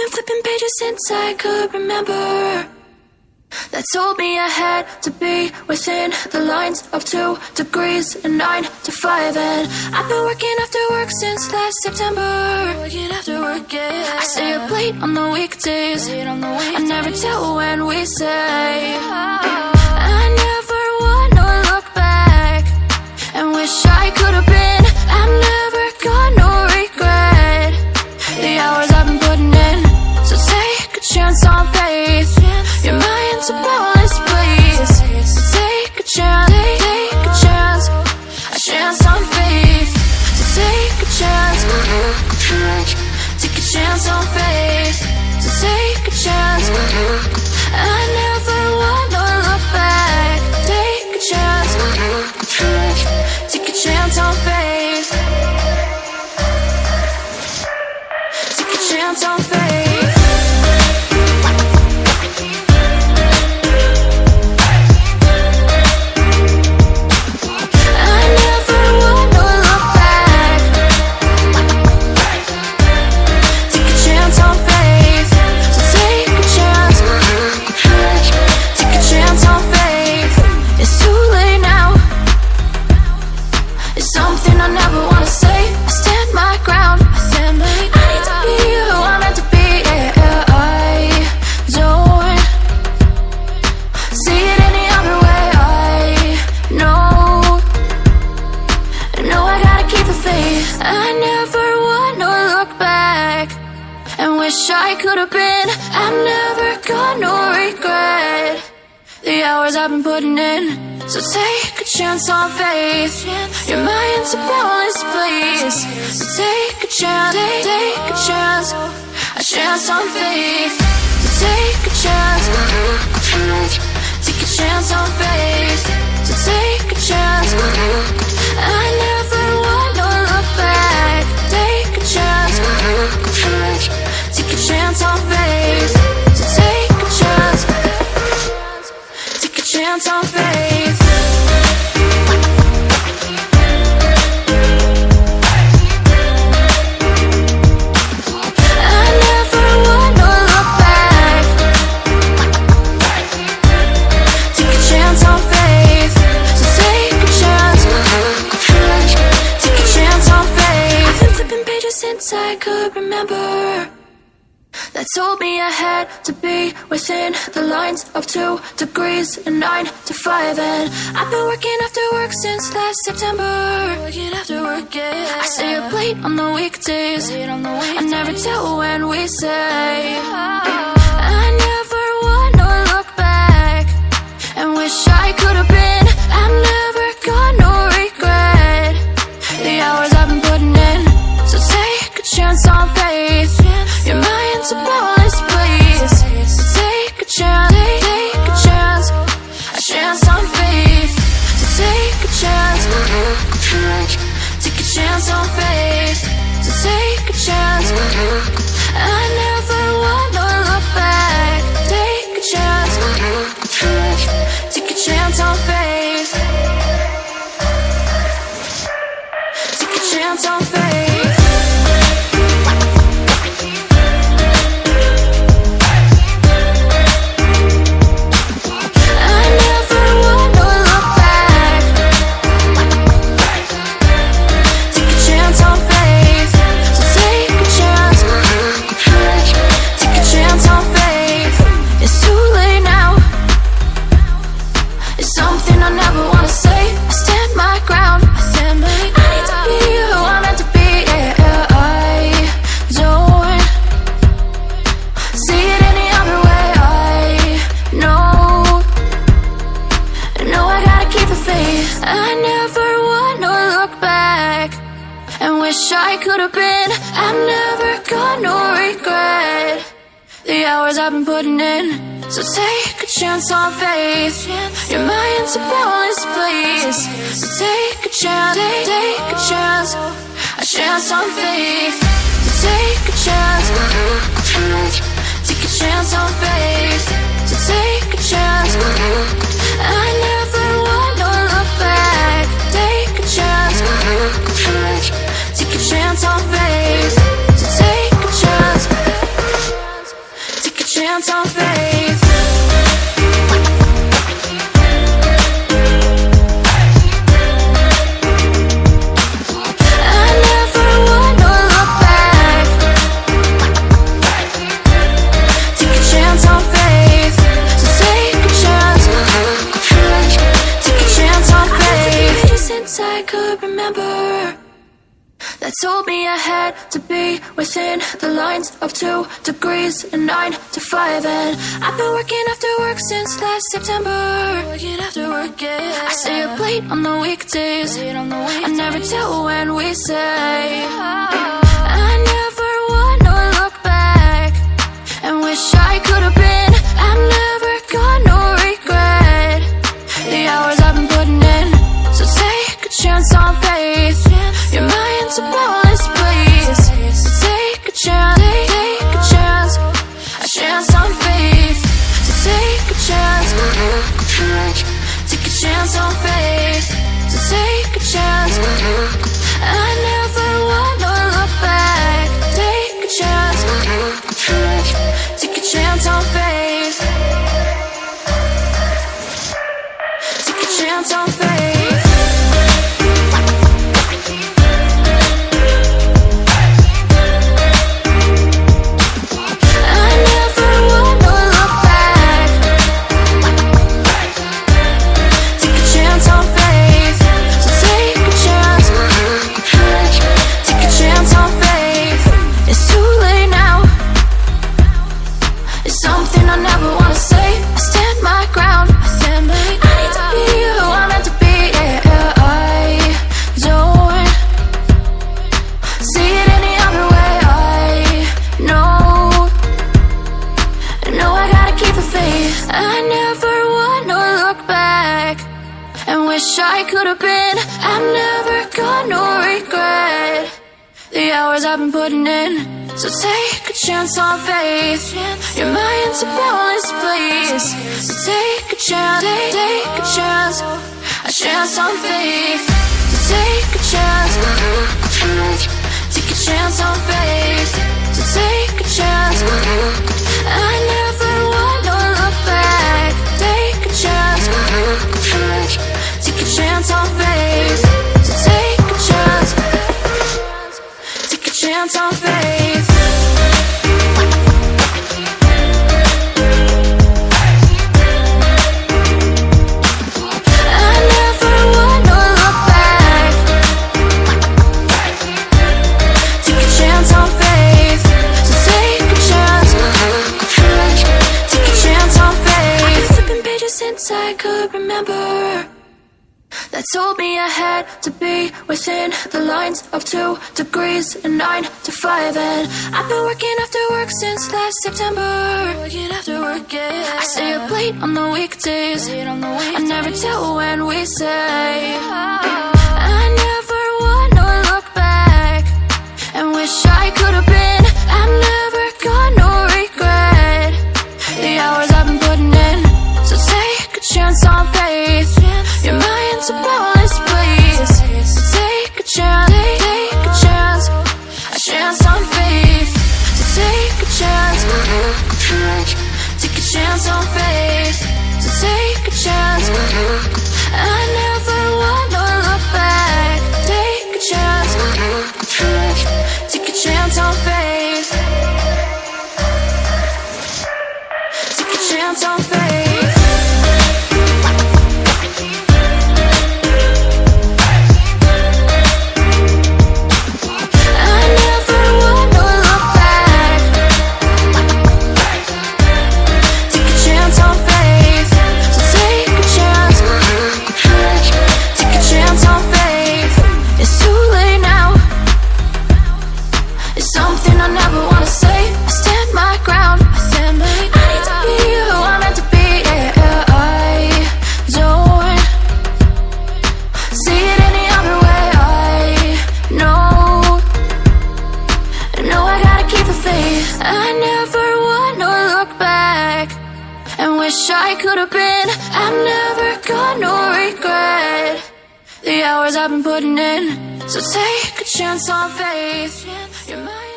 been flipping pages since I could remember, that told me I had to be within the lines of 2 degrees and 9 to 5. And I've been working after work since last September. Working after work, yeah. I stay up late on the weekdays. I never tell when we say. I never wanna look back and wish I could have been. I've never got no regret. The hours I've been putting in, so take a chance on faith. Your mind's a boundless place. So take a chance, take a chance, a chance on faith. So take a chance, take a chance on faith. So take a chance. I never wanna look back. Take a chance, take a chance on faith. Take a chance on faith. I could have been. I've never got no regret. The hours I've been putting in, so take a chance on faith. Your mind's a boundless place. So take a chance, take a chance, a chance on faith. So take a chance, take a chance on faith. So take a chance. I never wanna look back. Take a chance. Take a chance on faith. So take a chance. Take a chance on faith. I never wanna look back. Take a chance on faith. So take a chance. Take a chance on faith. I've been flipping pages since I could remember, that told me I had to be within the lines of 2 degrees and 9 to 5. And I've been working after work since last September. Working after work, yeah. I stay up late on the weekdays. I never tell when we say. I never wanna look back and wish I could have been. I've never got no regret. The hours I've been putting in, so take a chance on faith. Your mind's a boundless place. So take a chance, take a chance, a chance on faith. So take a chance, take a chance on faith. So take a chance. I never wanna look back. Take a chance, take a chance on faith. Take a chance on faith. I never wanna look back and wish I could have been. I've never got no regret. The hours I've been putting in, so take a chance on faith. Your mind's a boundless place. So take a chance, take a chance, a chance on faith. So take a chance, take a chance on faith. So take a chance. I never wanna look back. Take a chance, take a chance on faith. So take a chance, chance on faith. I never wanna look back. Take a chance on faith. So take a chance. Take a chance on faith. Since I could remember, that told me I had to be within the lines of 2 degrees and 9 to 5. And I've been working after work since last September. Working after work, yeah. I stay up late on the weekdays. I never tell when we say. I never wanna look back and wish I could have been. I'm never gonna regret the hours I've been putting in. So take a chance on faith. Your mind's a bonus, please. So take a chance, take a chance on faith. So take a chance, take a chance on faith. So take a chance. I never wanna look back. Take a chance, take a chance on faith. Take a chance on faith. I never wanna look back and wish I could have been. I'm never gonna regret the hours I've been putting in. So take a chance on faith. Your mind's a bonus, please. So take a chance, take a chance on faith. So take a chance, take a chance on faith. So take a chance. I never wanna look back. Take a chance, take a chance on faith. So take a chance, take a chance on faith. I never wanna look back. Take a chance on faith. So take a chance, take a chance on faith. I've been flipping pages since I could remember. That told me I had to be within the lines of 2 degrees and 9 to 5. And I've been working after work since last September. Working after work, yeah. I stay up late on the weekdays. I never tell when we say. I never wanna look back and wish I could have been. I'm never gonna regret the hours I've been putting in. So take a chance on faith. Your mind's a bonus, please. So take a chance, take a chance on faith. So take a chance, take a chance on faith. So take a chance. I never wanna look back. Take a chance, take a chance on faith. Take a chance on faith. Wish I could have been. I'm never gonna regret the hours I've been putting in. So take a chance on faith. You're my